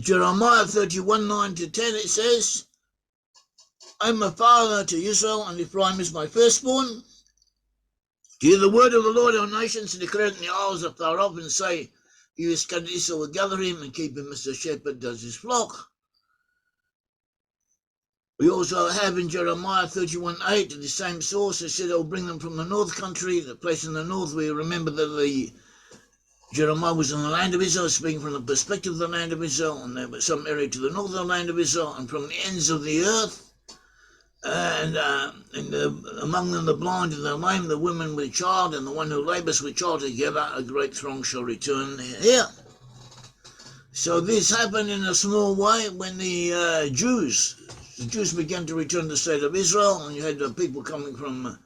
Jeremiah 31, 9 to 10, it says, I am a father to Israel, and Ephraim is my firstborn. Hear the word of the Lord our nations, and declare it in the isles of Tsarafat, and say, he who scattered Israel will gather him and keep him as the shepherd does his flock. We also have in Jeremiah 31:8, the same source, it said, I'll bring them from the north country, the place in the north where you remember that Jeremiah was in the land of Israel, speaking from the perspective of the land of Israel, and there was some area to the north of the land of Israel, and from the ends of the earth, and among them the blind and the lame, the women with child, and the one who labours with child together, a great throng shall return here. So this happened in a small way when the Jews began to return to the state of Israel, and you had people coming from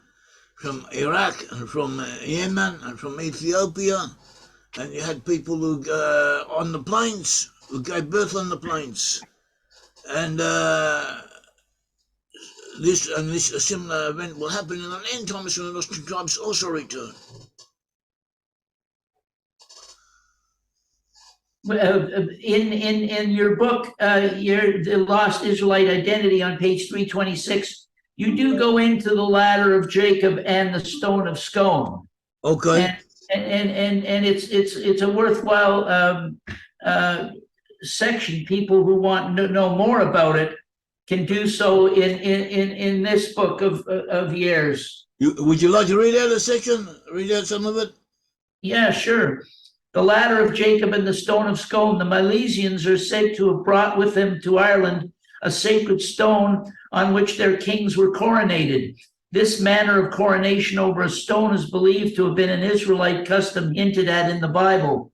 Iraq and from Yemen and from Ethiopia, and you had people who on the plains, who gave birth on the plains, and this a similar event will happen in the end times when the Lost Tribes also return. In your book, The Lost Israelite Identity on page 326, you do go into the ladder of Jacob and the stone of Scone. Okay. And it's a worthwhile section. People who want to know more about it can do so in this book of Yair's. Would you like to read out a section? Read out some of it? Yeah, sure. The ladder of Jacob and the stone of Scone. The Milesians are said to have brought with them to Ireland a sacred stone on which their kings were coronated. This manner of coronation over a stone is believed to have been an Israelite custom hinted at in the Bible.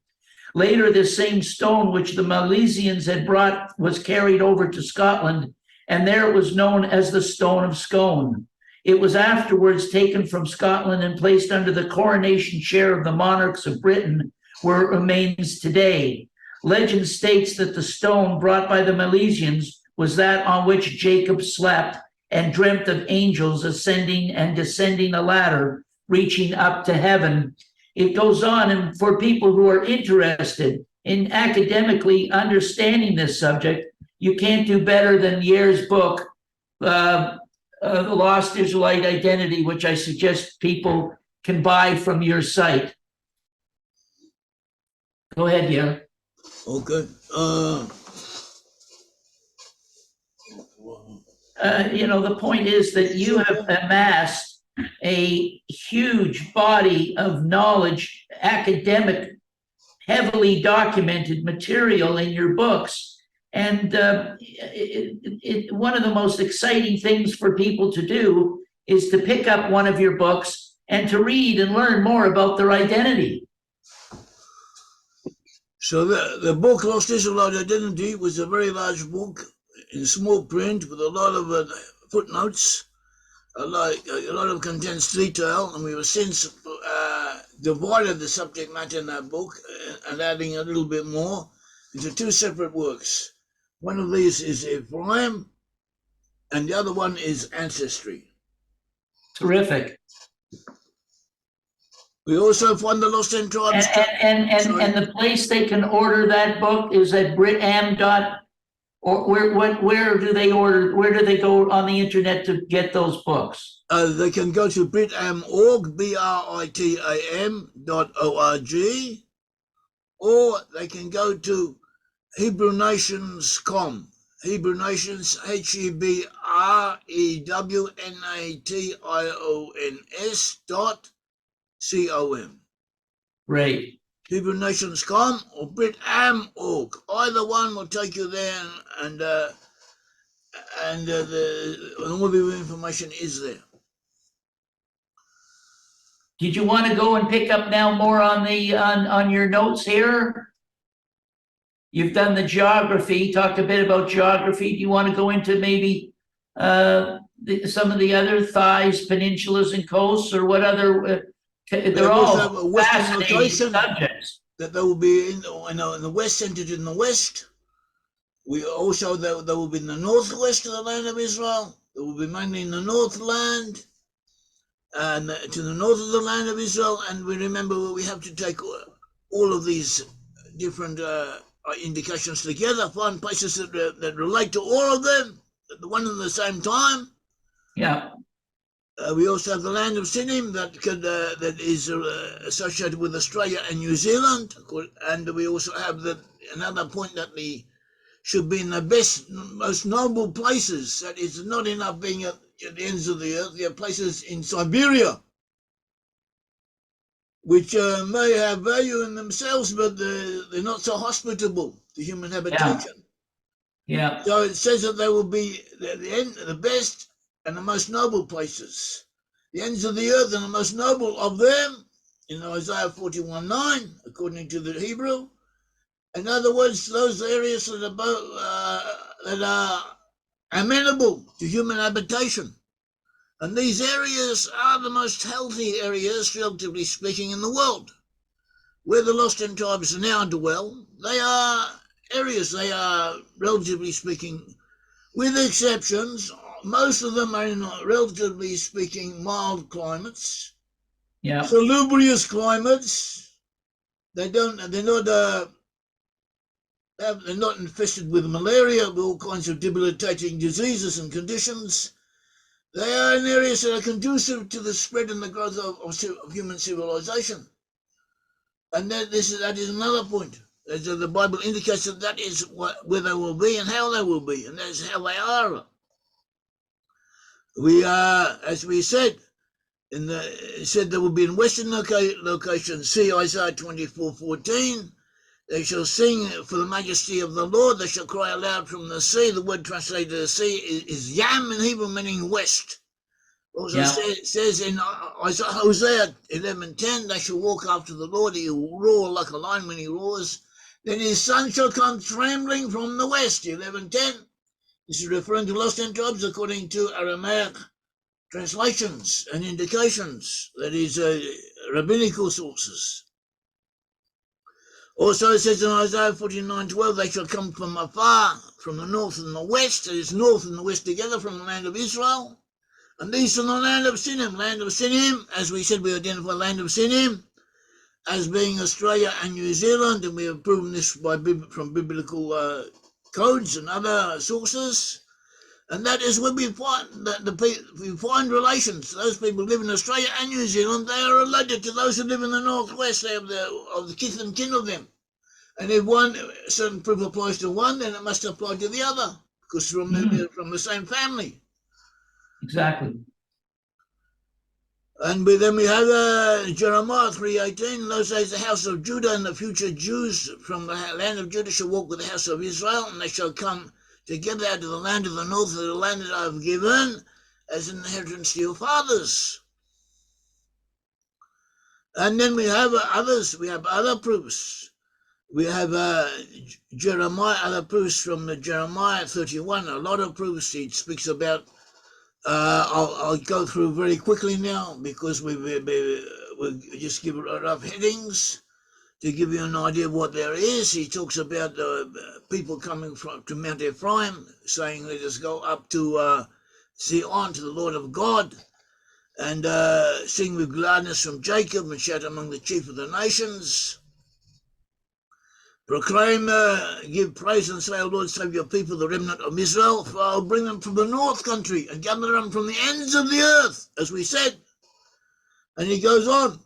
Later, this same stone which the Milesians had brought was carried over to Scotland, and there it was known as the Stone of Scone. It was afterwards taken from Scotland and placed under the coronation chair of the monarchs of Britain, where it remains today. Legend states that the stone brought by the Milesians was that on which Jacob slept and dreamt of angels ascending and descending a ladder, reaching up to heaven. It goes on, and for people who are interested in academically understanding this subject, you can't do better than Yair's book, The Lost Israelite Identity, which I suggest people can buy from your site. Go ahead, Yair. Okay. The point is that you have amassed a huge body of knowledge, academic, heavily documented material in your books. And one of the most exciting things for people to do is to pick up one of your books and to read and learn more about their identity. So the book Lost Israelite Identity was a very large book in small print with a lot of footnotes, a lot of condensed detail, and we have since divided the subject matter in that book and adding a little bit more into two separate works. One of these is Ephraim, and the other one is Ancestry. Terrific. We also find the Lost Tribes. And the place they can order that book is at Brit-Am. Or where do they order? Where do they go on the internet to get those books? They can go to Brit-Am.org, Britam.org, or they can go to Hebrew Nations.com. Hebrew Nations, HEBREWNATIONS.com. Right. Hebrew Nations.com or Brit-Am.org. Either one will take you there, and all the information is there. Did you want to go and pick up now more on the on your notes here? You've done the geography, talked a bit about geography. Do you want to go into maybe some of the other thighs, peninsulas, and coasts, or what other? They're all fascinating subjects. That they will be in the west, centered in the west. We also, they will be in the northwest of the land of Israel. They will be mainly in the northland and to the north of the land of Israel. And we remember we have to take all of these different indications together, find places that relate to all of them at the one and the same time. Yeah. We also have the land of Sinim that is associated with Australia and New Zealand, and we also have another point that should be in the best, most noble places. That is not enough being at the ends of the earth. There are places in Siberia which may have value in themselves, but they're not so hospitable to human habitation. Yeah. So it says that they will be the best and the most noble places, the ends of the earth and the most noble of them, in Isaiah 41:9, according to the Hebrew. In other words, those areas that are amenable to human habitation. And these areas are the most healthy areas, relatively speaking, in the world. Where the lost in tribes now dwell, they are areas, they are, relatively speaking, with exceptions, most of them are in, relatively speaking, mild climates. Yeah. Salubrious climates. They're not infested with malaria, with all kinds of debilitating diseases and conditions. They are in areas that are conducive to the spread and the growth of human civilization. And that is another point. The Bible indicates that is where they will be and how they will be, and that's how they are. We are, as we said, it said they will be in western location. See Isaiah 24:14. They shall sing for the majesty of the Lord. They shall cry aloud from the sea. The word translated as sea is yam in Hebrew, meaning west. Also says in Hosea 11:10, they shall walk after the Lord. He will roar like a lion when he roars. Then his son shall come trembling from the west. 11:10. This is referring to lost in tribes according to Aramaic translations and indications. That is rabbinical sources. Also, it says in Isaiah 49:12, they shall come from afar, from the north and the west. That is north and the west together, from the land of Israel. And these are the land of Sinim. Land of Sinim, as we said, we identify land of Sinim as being Australia and New Zealand, and we have proven this from biblical codes and other sources. And that is when we find we find relations. Those people live in Australia and New Zealand. They are related to those who live in the northwest. They have the kith and kin of them. And if one certain proof applies to one, then it must apply to the other, because from the same family. Exactly. And then we have Jeremiah 3:18. In those days, the house of Judah and the future Jews from the land of Judah shall walk with the house of Israel, and they shall come together out of the land of the north, of the land that I have given as an inheritance to your fathers. And then we have others. We have other proofs. We have Jeremiah, other proofs from Jeremiah 31. A lot of proofs. It speaks about. I'll go through very quickly now, because we'll just give rough headings to give you an idea of what there is. He talks about people coming to Mount Ephraim, saying, let us go up to Zion, to the Lord of God, and sing with gladness from Jacob, and shout among the chief of the nations. Proclaim, give praise and say, O Lord, save your people, the remnant of Israel, for I'll bring them from the north country and gather them from the ends of the earth, as we said. And he goes on.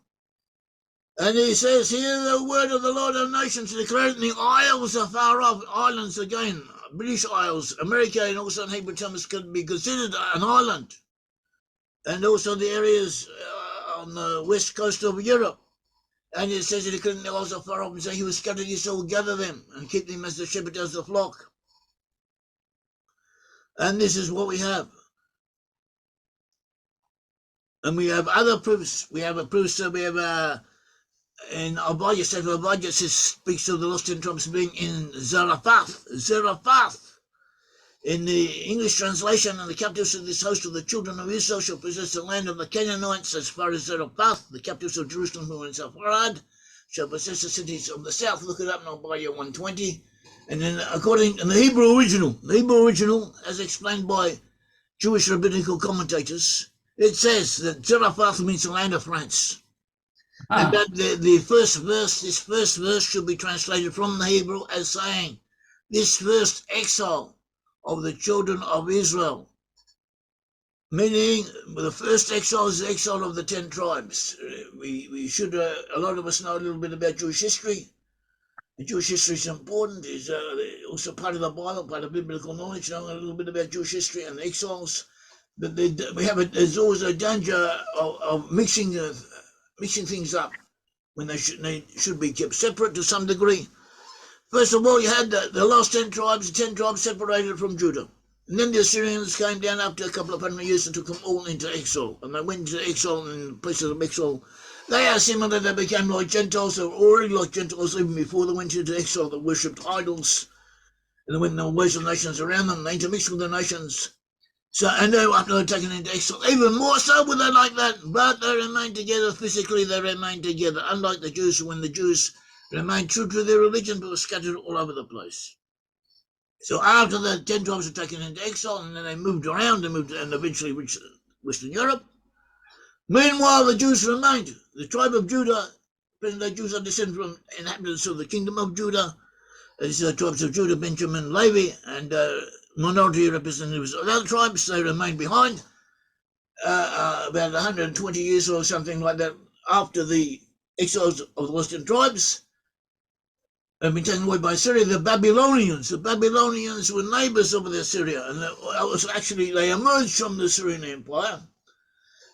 And he says, hear the word of the Lord of nations, declared in the isles afar off, islands again, British Isles, America, and also in Hebrew terms could be considered an island. And also the areas on the west coast of Europe. And it says that he couldn't also far off and say he was scattered, he shall gather them and keep them as the shepherd does the flock. And this is what we have. And we have other proofs. We have a proof, so we have in Obadiah, Sefer Obadiah speaks of the lost in tribes being in Tsarafat. In the English translation, and the captives of this host of the children of Israel shall possess the land of the Canaanites as far as Zarephath. The captives of Jerusalem who are in Sepharad shall possess the cities of the south. Look it up in Obadiah 1:20. And then according to the Hebrew original, as explained by Jewish rabbinical commentators, it says that Zarephath means the land of France. And Huh. that the first verse, this first verse should be translated from the Hebrew as saying, this first exile of the children of Israel, meaning the first exile is the exile of the 10 tribes. We should, a lot of us know a little bit about Jewish history. And Jewish history is important, is also part of the Bible, part of biblical knowledge, knowing a little bit about Jewish history and the exiles. But there's always a danger of mixing things up when they should be kept separate to some degree. First of all, you had the last 10 tribes, the 10 tribes separated from Judah. And then the Assyrians came down after a couple of hundred years and took them all into exile. And they went into exile, and in places of exile, they are similar. They became like Gentiles. They were already like Gentiles even before they went into exile. They worshipped idols. And when there were worship nations around them, they intermixed with the nations. So, and they were taken into exile. Even more so were they like that. But they remained together physically. They remained together. Unlike the Jews, when the Jews remained true to their religion, but were scattered all over the place. So after the 10 tribes were taken into exile, and then they moved around and eventually reached Western Europe. Meanwhile, the Jews remained. The tribe of Judah, present-day Jews, are descended from inhabitants of the kingdom of Judah. These are the tribes of Judah, Benjamin, Levi, and minority representatives of other tribes. They remained behind about 120 years or something like that after the exiles of the Western tribes have been taken away by Syria. The Babylonians were neighbors of the Assyria, and they emerged from the Syrian Empire.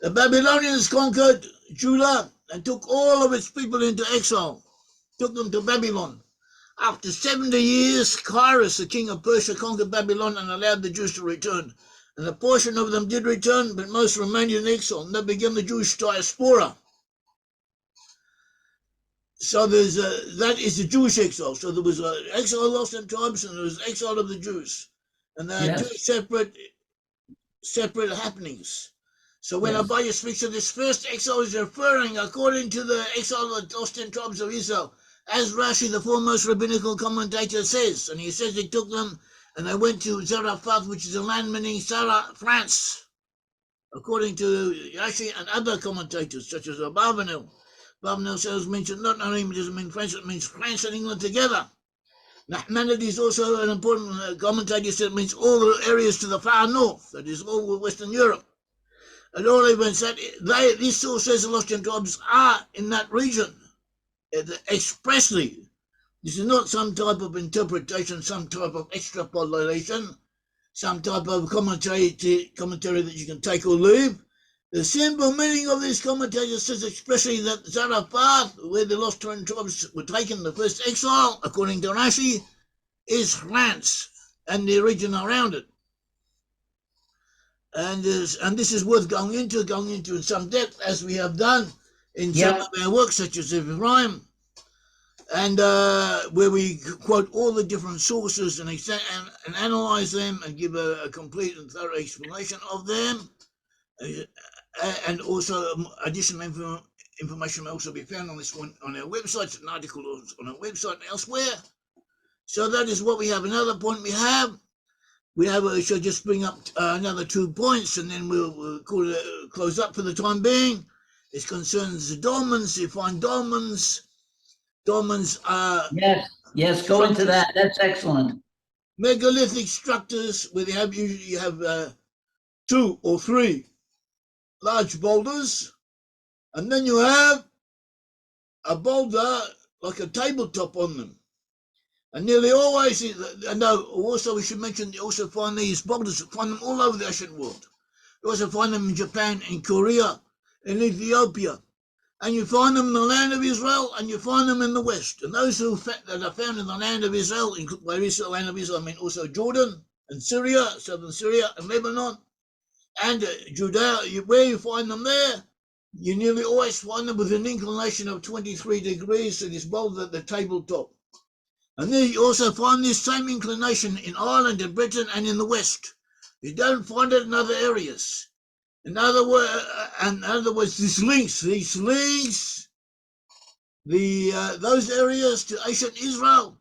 The Babylonians conquered Judah and took all of its people into exile, took them to Babylon. After 70 years, Cyrus, the king of Persia, conquered Babylon and allowed the Jews to return. And a portion of them did return, but most remained in exile, and that began the Jewish diaspora. So that is the Jewish exile. So there was exile of lost in tribes, and there was exile of the Jews, and there are two separate happenings. So when Abaya speaks of this first exile, he's referring, according to the exile of the lost in tribes of Israel, as Rashi, the foremost rabbinical commentator, says, and he says he took them and they went to Tsarafat, which is a land meaning Sarah, France, according to Rashi and other commentators, such as Abarbanel. Abarbanel says mentioned not only does it mean France, it means France and England together. Nachmanides is also an important commentator, said it means all the areas to the far north, that is all Western Europe. At all events, this source says the lost tribes are in that region expressly. This is not some type of interpretation, some type of extrapolation, some type of commentary that you can take or leave. The simple meaning of this commentator says expressly that Zarephath, where the lost tribes were taken, the first exile, according to Rashi, is France and the region around it. And this is worth going into in some depth, as we have done in some of our works, such as Ephraim, and where we quote all the different sources and analyze them and give a complete and thorough explanation of them. And also additional information may also be found on this one on our website, an article on our website and elsewhere. So that is what we have. Another point we should just bring up another 2 points, and then we'll close up for the time being. It concerns the dolmens. You find dolmens. Dolmens are go into that. That's excellent. Megalithic structures where you have 2 or 3 large boulders, and then you have a boulder like a tabletop on them. And nearly always, also we should mention, you also find these boulders, find them all over the ancient world. You also find them in Japan, in Korea, in Ethiopia, and you find them in the land of Israel, and you find them in the West. And those that are found in the land of Israel, by the land of Israel, I mean also Jordan and Syria, southern Syria and Lebanon, and Judea, where you find them there, you nearly always find them with an inclination of 23 degrees to this boulder at the tabletop. And then you also find this same inclination in Ireland and Britain and in the West. You don't find it in other areas. In other words, this links those areas to ancient Israel.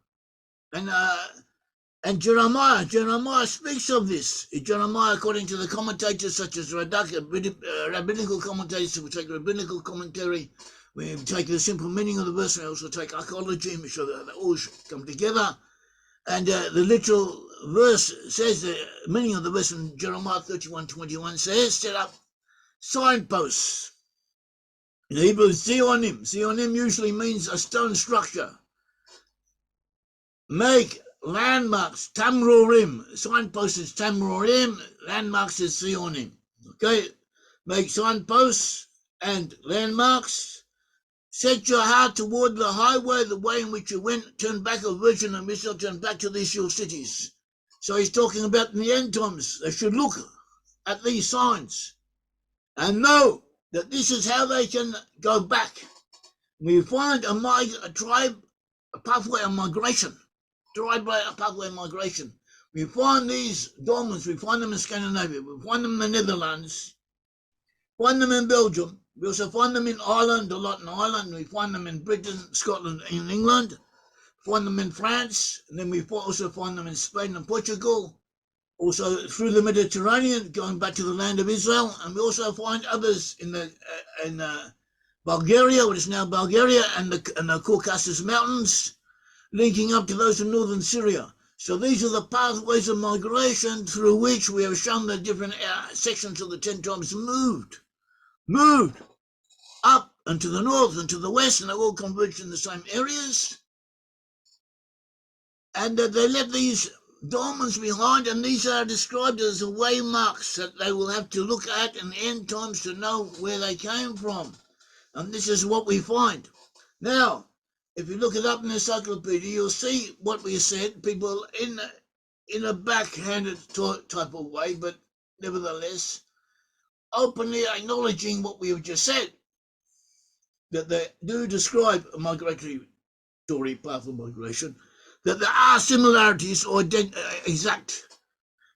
And Jeremiah speaks of this. Jeremiah, according to the commentators such as rabbinical commentators who take rabbinical commentary We take the simple meaning of the verse, and we also take archaeology and we show that they all come together. And the literal verse says, the meaning of the verse in Jeremiah 31:21 says, set up signposts. In Hebrew, zionim. Zionim usually means a stone structure. Make landmarks, tamrorim. Signposts is tamrorim, landmarks is zionim. Okay, make signposts and landmarks. Set your heart toward the highway, the way in which you went. Turn back, O virgin, and Israel, turn back to these your cities. So he's talking about in the end times. They should look at these signs and know that this is how they can go back. We find a tribe, a pathway of migration. A pathway of migration. We find these dolmens, we find them in Scandinavia, we find them in the Netherlands, find them in Belgium, we also find them in Ireland, a lot in Ireland, we find them in Britain, Scotland, and England, find them in France, and then we also find them in Spain and Portugal, also through the Mediterranean, going back to the land of Israel, and we also find others in Bulgaria, what is now Bulgaria, and the Caucasus Mountains, linking up to those in northern Syria. So these are the pathways of migration through which we have shown the different sections of the 10 tribes moved up and to the north and to the west, and they all converged in the same areas. And they left these dolmens behind, and these are described as waymarks that they will have to look at in end times to know where they came from. And this is what we find. Now, if you look it up in the encyclopedia, you'll see what we said, people in a backhanded type of way, but nevertheless, openly acknowledging what we have just said, that they do describe a migratory path of migration, that there are similarities or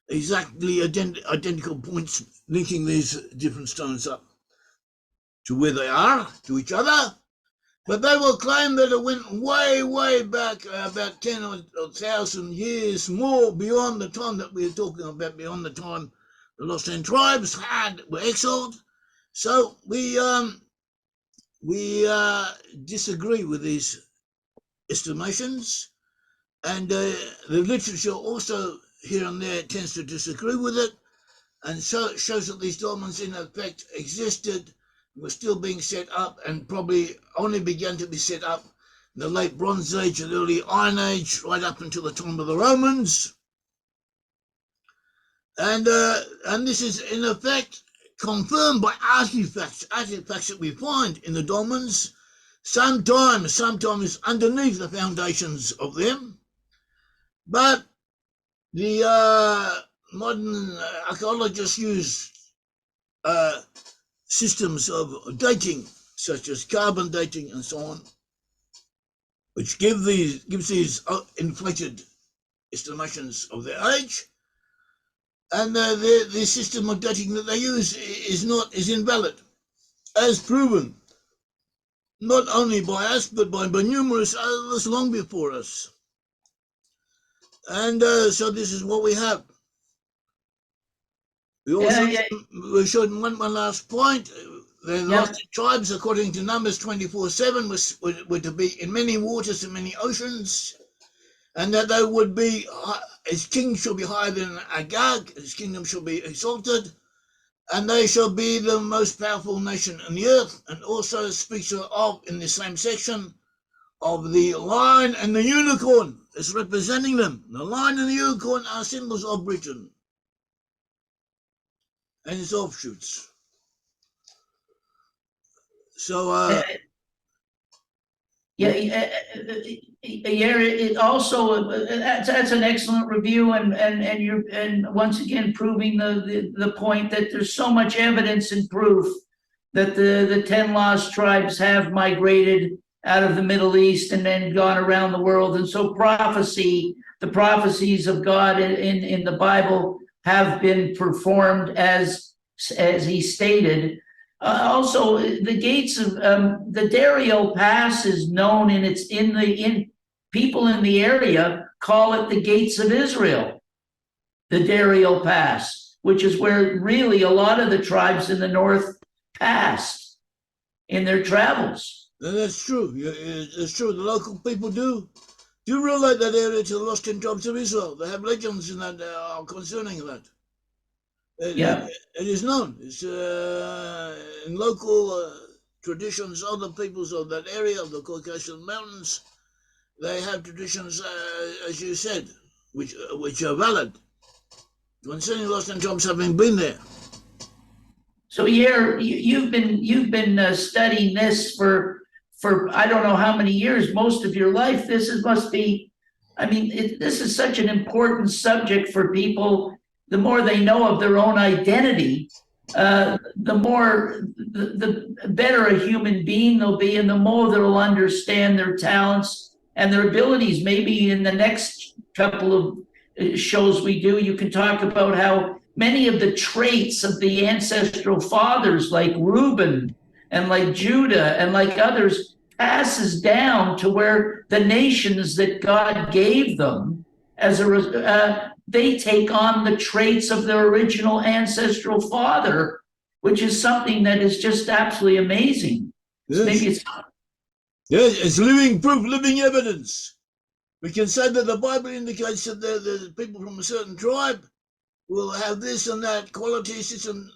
exactly identical points linking these different stones up to where they are, to each other. But they will claim that it went way, way back, about 10 or 1,000 years more beyond the time that we are talking about, beyond the time the Lost 10 Tribes were exiled. So we disagree with these estimations, and the literature also here and there tends to disagree with it, and so it shows that these dolmens in effect existed, were still being set up, and probably only began to be set up in the late Bronze Age and early Iron Age, right up until the time of the Romans. And this is in effect confirmed by artifacts that we find in the dolmens, sometimes underneath the foundations of them. But the modern archaeologists use systems of dating, such as carbon dating and so on, which gives these inflated estimations of their age. And the system of dating that they use is invalid, as proven not only by us but by numerous others long before us. And so this is what we have. We also we showed one last point. The lost tribes, according to Numbers 24:7, were to be in many waters and many oceans, and that they would be, his king shall be higher than Agag, his kingdom shall be exalted, and they shall be the most powerful nation on the earth. And also speaks of, in the same section, of the lion and the unicorn as representing them. The lion and the unicorn are symbols of Britain and its offshoots. So it also that's an excellent review, and you're once again proving the point that there's so much evidence and proof that the 10 lost tribes have migrated out of the Middle East and then gone around the world. And so the prophecies of God in the Bible have been performed as he stated. Also, the gates of the Dario Pass is known, and it's in people in the area call it the gates of Israel, the Dario Pass, which is where really a lot of the tribes in the north passed in their travels. That's true. It's true. The local people do relate that area to the lost 10 tribes of Israel. They have legends in that concerning that. Yeah. It is known. It's in local traditions of the peoples of that area of the Caucasian Mountains. They have traditions, as you said, which are valid concerning lost 10 tribes having been there. So you've been studying this for I don't know how many years, most of your life. Must be, I mean, this is such an important subject for people. The more they know of their own identity, the better a human being they'll be, and the more they'll understand their talents and their abilities. Maybe in the next couple of shows we do, you can talk about how many of the traits of the ancestral fathers, like Reuben and like Judah and like others, passes down to where the nations that God gave them, they take on the traits of their original ancestral father, which is something that is just absolutely amazing. Yes. It's living proof, living evidence. We can say that the Bible indicates that the people from a certain tribe will have this and that qualities,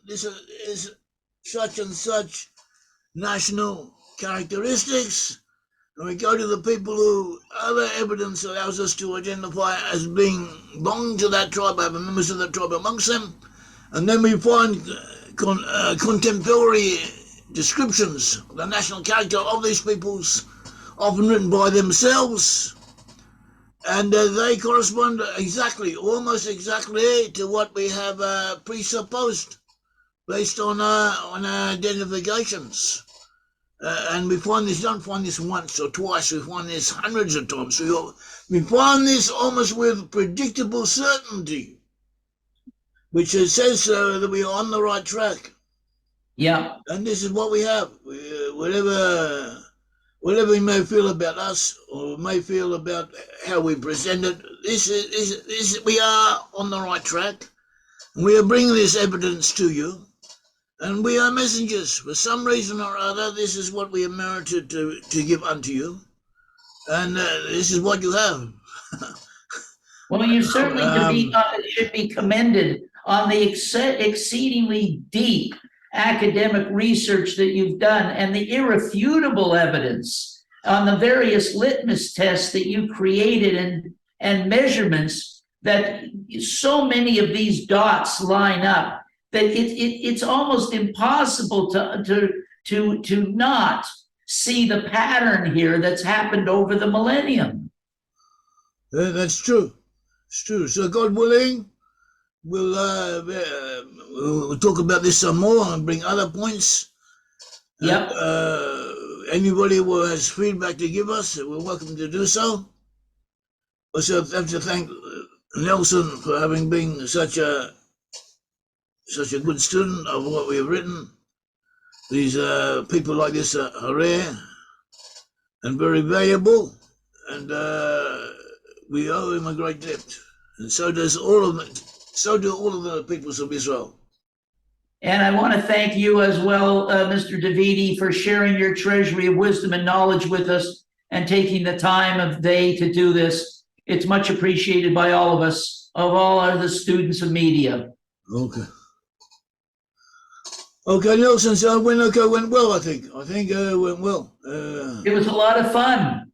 this is such and such national characteristics. And we go to the people who other evidence allows us to identify as being belonging to that tribe, having members of that tribe amongst them. And then we find contemporary descriptions of the national character of these peoples, often written by themselves. And they correspond almost exactly to what we have presupposed based on our identifications. And we don't find this once or twice, we find this hundreds of times. We find this almost with predictable certainty, which says that we are on the right track. Yeah. And this is what we have. Whatever we may feel about us or may feel about how we present it, we are on the right track. We are bringing this evidence to you, and we are messengers. For some reason or other, this is what we are merited to give unto you, and this is what you have. Well, you certainly should be commended on the exceedingly deep academic research that you've done and the irrefutable evidence on the various litmus tests that you created and measurements that so many of these dots line up that it's almost impossible to not see the pattern here that's happened over the millennium. That's true. It's true. So God willing, we'll talk about this some more and bring other points. Yep. Anybody who has feedback to give us, we're welcome to do so. Also, I have to thank Nelson for having been such a good student of what we have written. These people like this are rare and very valuable, and we owe him a great debt, and so do all of the peoples of Israel. And I want to thank you as well, Mr. Davidiy, for sharing your treasury of wisdom and knowledge with us and taking the time of day to do this. It's much appreciated by all of us, of all the students of media. Okay, Nelson, so it went well, I think. It went well. It was a lot of fun.